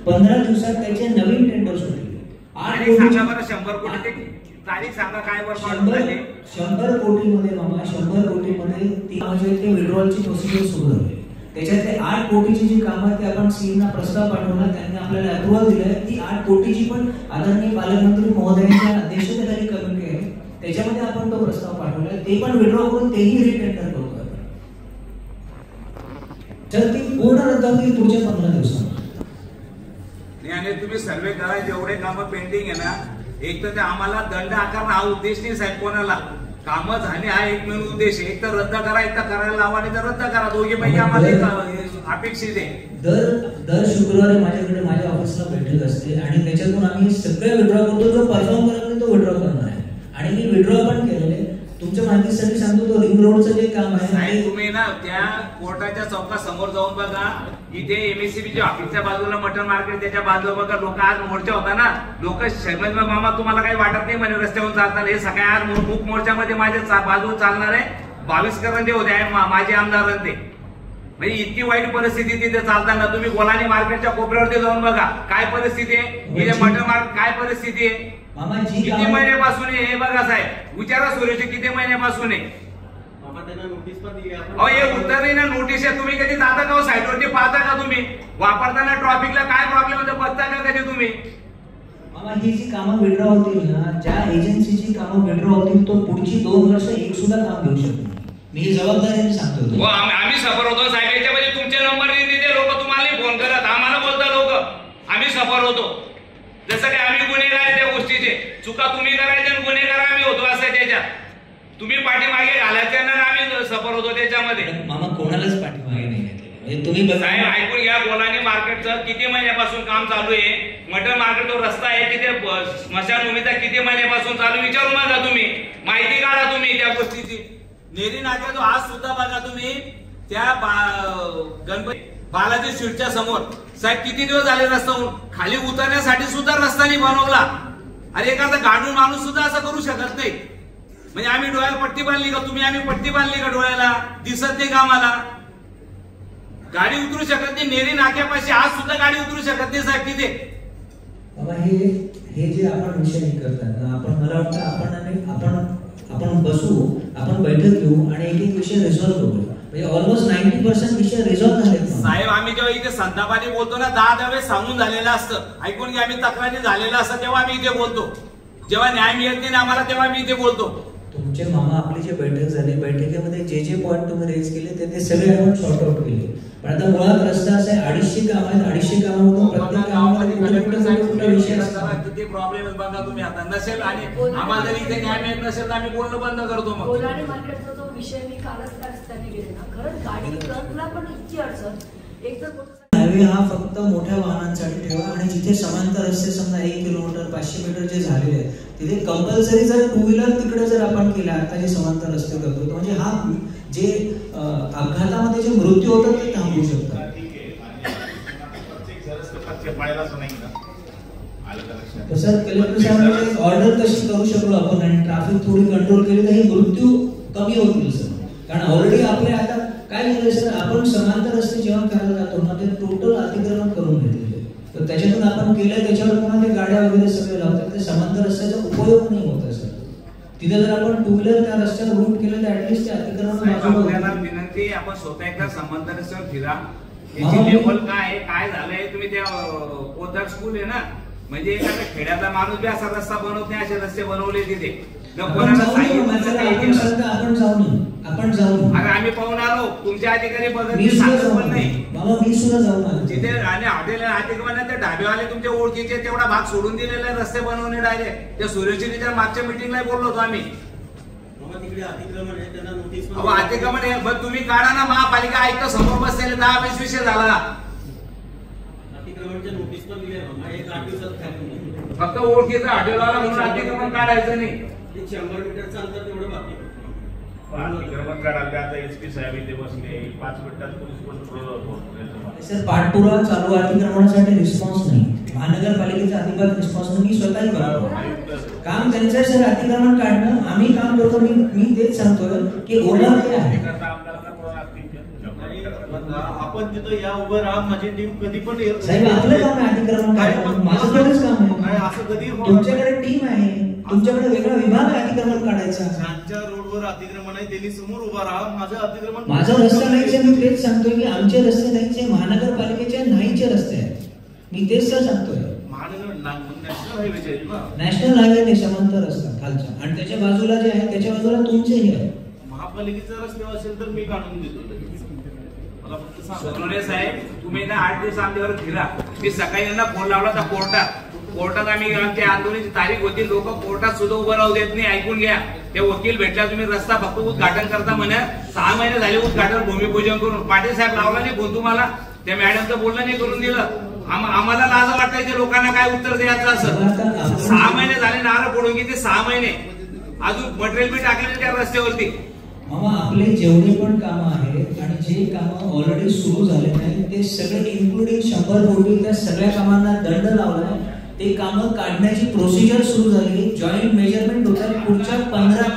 15 दिवसात त्याचे नवीन टेंडर्स होते. 8 कोटी सांगा बरं, 100 कोटी तारीख सांगा काय बरं. 100 कोटी मध्ये मामा 100 कोटी मध्ये ती म्हणजे ते विड्रॉलची प्रोसिजर सुरू झाली. त्याच्यातले 8 कोटीची जी कामं ते आपण सीएमना प्रस्ताव पाठवला, त्यांनी आपल्याला अप्रूव्हल दिलं. ती 8 कोटीची पण आदरणीय पालकमंत्री महोदयांच्या अध्यक्षतेखाली कमिटी आहे, त्याच्यामध्ये आपण तो प्रस्ताव पाठवला. ते पण विड्रॉ करून तेही रिटेंडर करतो. तर ती पूर्ण रद्द होईल पुढच्या 15 दिवसांमध्ये. आणि तुम्ही सर्वे करा जेवढे कामं पेंडिंग आहे ना, एक तर ते आम्हाला दंड आकारणं हा उद्देश नाही साहेब कोणाला. कामं झाली हा एकमेव उद्देश. एक तर रद्द करा, एक तर करायला लावा आणि तर रद्द करा. दोघे पैकी आम्हाला अपेक्षित आहे. दर शुक्रवारी माझ्याकडे माझ्या ऑफिसला बैठक असते आणि त्याच्यातून आम्ही सगळे विड्रॉ करतो. जो परफॉर्म करत नाही तो विड्रॉ करणार आहे आणि मी विड्रॉ पण केलेले. तुमच्या माहितीसाठी सांगतो, तो रिंग रोडचं जे काम आहे तुम्ही ना त्या कोर्टाच्या चौकासमोर जाऊन बघा. इथे एमएससीबीच्या ऑफिसच्या बाजूला मटन मार्केट, त्याच्या बाजूला बघा लोक आज मोर्चा होता ना. लोक शर्मेंद मामा तुम्हाला काही वाटत नाही म्हणे रस्त्यावरून चालतात. हे सकाळी आज मूक मोर्चामध्ये माझ्या बाजूला चालणार आहे. 22 करंजे होते माझे आमदार ते. म्हणजे इतकी वाईट परिस्थिती तिथे चालताना. तुम्ही गोलानी मार्केटच्या कोपऱ्यावरती जाऊन बघा काय परिस्थिती आहे. इथे मटन मार्केट काय परिस्थिती आहे. किती महिन्यापासून आहे हे बघा साहेब. विचारा सुरेश किती महिन्यापासून आहे. हे उत्तर नाही ना नोटीस आहे. तुम्ही कधी जाता का साईटवरती पाहता का? तुम्ही वापरताना ट्रॉफिकला काय प्रॉब्लेम होतो बघता का कधी तुम्ही? ही जी कामं विड्रॉ होतील ना, ज्या एजन्सीची कामं विड्रॉ होतील तो पुढची 2 वर्ष एक सुद्धा काम घेऊ शकतो. मी जबाबदारीने सांगतो. आम्ही सफर होतो साहेब. याच्यामध्ये तुमचे नंबर नाही देते लोक. तुम्हाला फोन करत आम्हाला बोलता लोक. आम्ही सफर होतो. जसं काय आम्ही गुन्हेगार आहे त्या गोष्टीचे. चुका तुम्ही करायच्या आणि गुन्हेगार आम्ही होतो असं त्याच्यात. तुम्ही पाठीमागे घालायच्या ना आम्ही सफर होतो त्याच्यामध्ये. मामा कोणालाच पाठीमागे नाही घातलेले. तुम्ही साहेब ऐकून घ्या. गोलानी मार्केटचं किती महिन्यापासून काम चालू आहे. मटन मार्केट तो रस्ता आहे तिथे स्मशानभूमीचा किती महिन्यापासून चालू विचारून बघा तुम्ही. माहिती काढा तुम्ही त्या गोष्टीची. नेरी नाक्या जो आज सुद्धा बघा तुम्ही त्या गणपती बालाजी स्वीटच्या समोर साहेब किती दिवस झाले रस्ता खाली उतरण्यासाठी सुद्धा रस्ता नाही बनवला. अरे एखादा गाडून माणूस सुद्धा असं करू शकत नाही. म्हणजे आम्ही डोळ्याला पट्टी बांधली का तुम्ही? आम्ही पट्टी बांधली का डोळ्याला? दिसत नाही का आम्हाला? गाडी उतरू शकत नाही. नेरी नाक्यापाशी आज सुद्धा गाडी उतरू शकत नाही साहेब तिथे. हे जे आपण विषय करतात ना, आपण मला वाटतं आपण बसू, आपण बैठक घेऊ आणि एक विषय रिझॉल्व्ह करू. म्हणजे ऑलमोस्ट 90% विषय रिझॉल्व्ह झाले साहेब. आम्ही जेव्हा इथे संतापाने बोलतो ना 10 वेळेस सांगून झालेलं असतं. ऐकून घ्या. आम्ही तक्रारी झालेलं असतं तेव्हा आम्ही इथे बोलतो. जेव्हा न्याय मिळत नाही आम्हाला तेव्हा मी इथे बोलतो. तुमचे मामा आपली जी बैठक झाली, बैठकीमध्ये जे पॉईंट तुम्ही रेज केले ते सगळे आपण सॉर्ट आउट केले. पण आता मुळात रस्ता असा आहे 250 काम आहेत. 250 कामामधून प्रत्येक कामामध्ये विषय किती प्रॉब्लेम बघा तुम्ही. आता नसेल आणि आम्हाला जर इथे न्याय मिळत नसेल तर आम्ही बोलणं बंद करतो. मग गोलानी मार्केटचा जो विषय मी कालच त्या रस्त्याने गेले ना, खरंच गाडी ट्रकला पण इतकी अडचण. एक तर हायवे हा फक्त मोठ्या वाहनांसाठी ठेवा आणि जिथे समांतर रस्ते समजा 1 किलोमीटर 500 मीटर जे झालेले आहेत तिथे कंपल्सरी जर 2 व्हीलर तिकडे जर आपण केला, आता जे समांतर रस्ते करतो म्हणजे हा जे अपघातामध्ये जे मृत्यू होतात ते थांबवू शकतात. तसं कलेक्टर साहेबांनी ऑर्डर कशी करू शकलो आपण आणि ट्रॅफिक थोडी कंट्रोल केली तर हे मृत्यू कमी होतील सर. कारण ऑलरेडी आपले आता काय झालं सर, आपण समांतर रस्ते जेव्हा करायला जातो ना ते टोटल अतिक्रमण करून घेतलेले. तर त्याच्यातून आपण केलं त्याच्यावर पुन्हा ते गाड्या वगैरे सगळे लावतात. ते समांतर रस्त्याचा उपयोग नाही होत सर. तिथे जर आपण 2 व्हीलर त्या रस्त्यावर रूट केलं तर ऍटलीस्ट ते अतिक्रमण विनंती. आपण स्वतः एकदा समांतर रस्त्यावर फिरा. याची लेवल काय झालंय. तुम्ही त्या पोदार स्कूल आहे ना, म्हणजे एखादा खेड्याचा माणूस बी असा रस्ता बनवत नाही. असे रस्ते बनवले तिथे. आपण जाऊन अरे आम्ही पाहून आलो. तुमच्या अधिकारी बघत सांगत पण नाही. मी सुद्धा जाऊन आलो तिथे. आणि हॉटेल अतिक्रमण ते ढाबेवाले तुमच्या ओळखीचे तेवढा भाग सोडून दिलेला रस्ते बनवणे डायरेक्ट. त्या सूर्यजीच्या मागच्या मिटिंगला बोललो होतो आम्ही. अतिक्रमण आहे पण तुम्ही काढा ना. महापालिका आयुक्त समोर बसलेले 10-20 विषय झाला. फक्त ओळखीचं हॉटेलवाला म्हणून अतिक्रमण काढायचं नाही. 100 मीटरचं अंतर तेवढं बाकी. अतिक्रमण काढायला आता एसपी साहेब इथे बसले. 5 मिनिटात पोलीस सर पाठपुरावा चालू. अतिक्रमणासाठी रिस्पॉन्स नाही. महानगरपालिकेचा अजिबात रिस्पॉन्स नाही. मी स्वतःही करतो काम त्यांचं सर. अतिक्रमण काढणं आम्ही काम करतो. मी तेच सांगतोय की ओला ते आहे. सांगा, आपण तिथं या उभं राहा, माझी टीम कधी पण साहेब आपलं काम आहे अतिक्रमण काढणं, माझं थोडंच काम नाही, आहे. असं कधी तुमच्याकडे टीम आहे, तुमच्याकडे वेगळा विभाग आहे अतिक्रमण काढायचा. ज्यांच्या रोडवर अतिक्रमण आहे त्यांनी समोर उभा राहा, माझं अतिक्रमण. माझा रस्ता नाहीच आहे, मी तेच सांगतोय की आमचे रस्ते नाहीच आहे, महानगरपालिकेचे नाहीचे रस्ते आहेत. मी तेच तर सांगतोय. महानगर नॅशनल हायवेचे आहेत ना, नॅशनल हायवे नाही, समांतर रस्ता खालचा, आणि त्याच्या बाजूला जे आहे त्याच्या बाजूला तुमचेही आहे. महापालिकेचा रस्ते असेल तर मी काढून देतो. मला फक्त सांगा. सोनवणे साहेब, तुम्ही ना 8 दिवस आमच्यावर फिरा. मी सकाळी यांना फोन लावला तर कोर्टात आम्ही ते आंदोलनाची तारीख होती, लोक कोर्टात सुद्धा उभं राहू देत नाही. ऐकून घ्या, ते वकील भेटला, तुम्ही रस्ता फक्त उद्घाटन करता म्हणे. 6 महिने झाले उद्घाटन, भूमिपूजन करून. पाटील साहेब लावला नाही फोन तुम्हाला, त्या मॅडमचं बोलणं नाही करून दिलं. आम्हाला लाज वाटायचे लोकांना काय उत्तर द्यायचं असं. 6 महिने झाले नारळ फोडून की, ते 6 महिने अजून मटेरियल बी टाकले त्या रस्त्यावरती. मामा आपले जेवढे पण कामं आहेत आणि जे कामं ऑलरेडी सुरू झाले नाही ते सगळे इन्क्लुडिंग 100 कोटी त्या सगळ्या कामांना दंड लावलाय. ते कामं काढण्याची प्रोसिजर सुरू झाली, जॉईंट मेजरमेंट होतात पुढच्या 15